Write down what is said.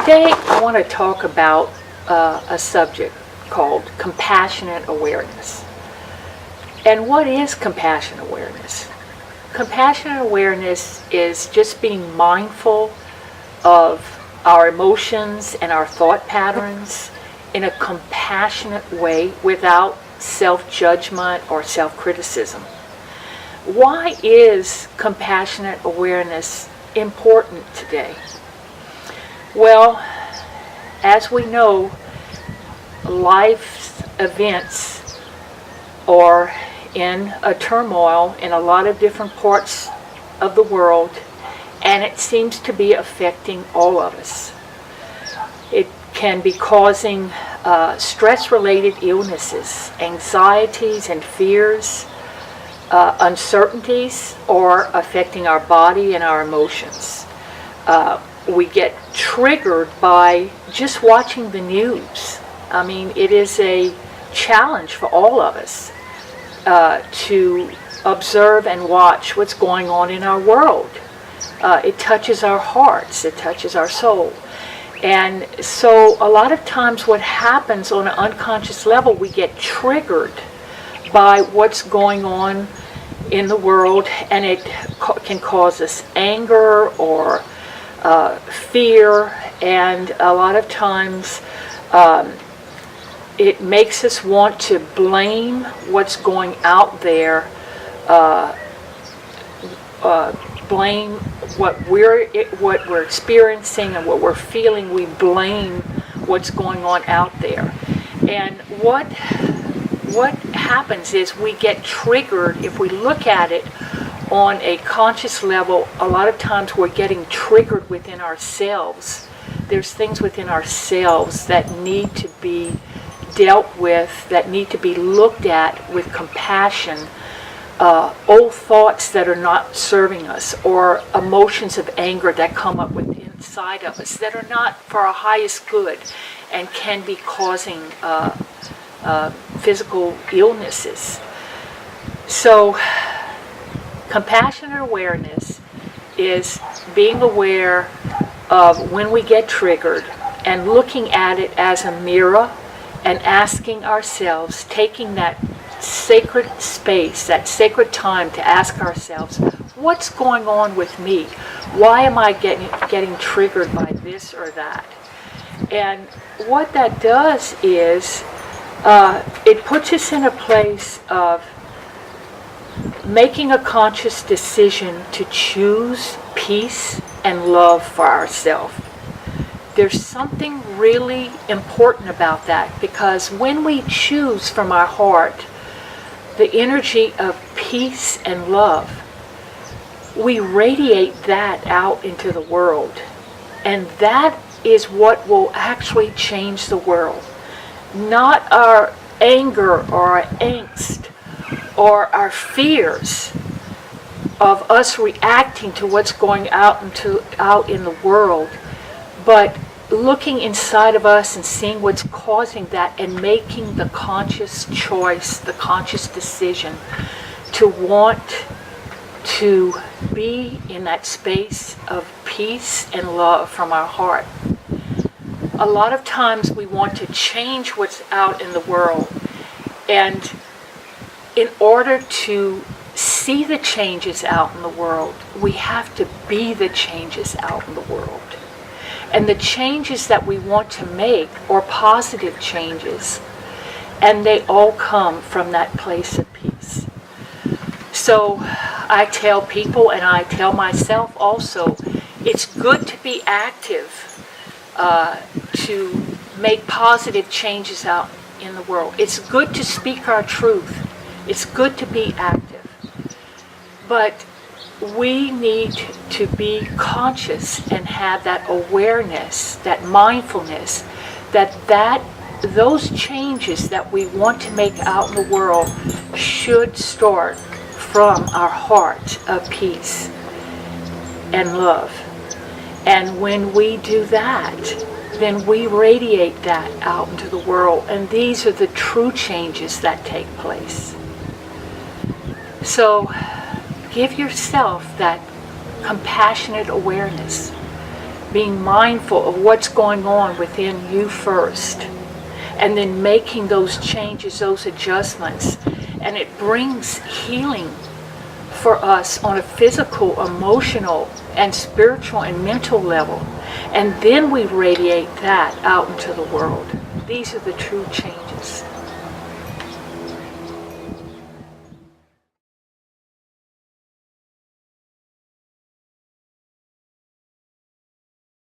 Today I want to talk about a subject called compassionate awareness. And what is compassionate awareness? Compassionate awareness is just being mindful of our emotions and our thought patterns in a compassionate way without self-judgment or self-criticism. Why is compassionate awareness important today? Well, as we know, life's events are in a turmoil in a lot of different parts of the world, and it seems to be affecting all of us. It can be causing stress-related illnesses, anxieties and fears, uncertainties, or affecting our body and our emotions. We get triggered by just watching the news. I mean, it is a challenge for all of us to observe and watch what's going on in our world. It touches our hearts, it touches our soul. And so a lot of times what happens on an unconscious level, we get triggered by what's going on in the world, and it can cause us anger or fear, and a lot of times it makes us want to blame what's going out there, blame what we're experiencing and what we're feeling. We blame what's going on out there. And what happens is we get triggered. If we look at it on a conscious level, a lot of times we're getting triggered within ourselves. There's things within ourselves that need to be dealt with, that need to be looked at with compassion. Old thoughts that are not serving us, or emotions of anger that come up within inside of us that are not for our highest good and can be causing physical illnesses. So compassionate awareness is being aware of when we get triggered and looking at it as a mirror and asking ourselves, taking that sacred space, that sacred time to ask ourselves, what's going on with me? Why am I getting triggered by this or that? And what that does is it puts us in a place of making a conscious decision to choose peace and love for ourselves. There's something really important about that, because when we choose from our heart the energy of peace and love, we radiate that out into the world. And that is what will actually change the world. Not our anger or our angst or our fears of us reacting to what's going out in the world, but looking inside of us and seeing what's causing that and making the conscious choice, the conscious decision to want to be in that space of peace and love from our heart. A lot of times we want to change what's out in the world, and in order to see the changes out in the world, we have to be the changes out in the world. And the changes that we want to make are positive changes, and they all come from that place of peace. So I tell people, and I tell myself also, it's good to be active, to make positive changes out in the world. It's good to speak our truth. It's good to be active. But we need to be conscious and have that awareness, that mindfulness, that those changes that we want to make out in the world should start from our heart of peace and love. And when we do that, then we radiate that out into the world. And these are the true changes that take place. So give yourself that compassionate awareness. being mindful of what's going on within you first, and then making those changes, those adjustments. And it brings healing for us on a physical, emotional, and spiritual and mental level. And then we radiate that out into the world. These are the true changes.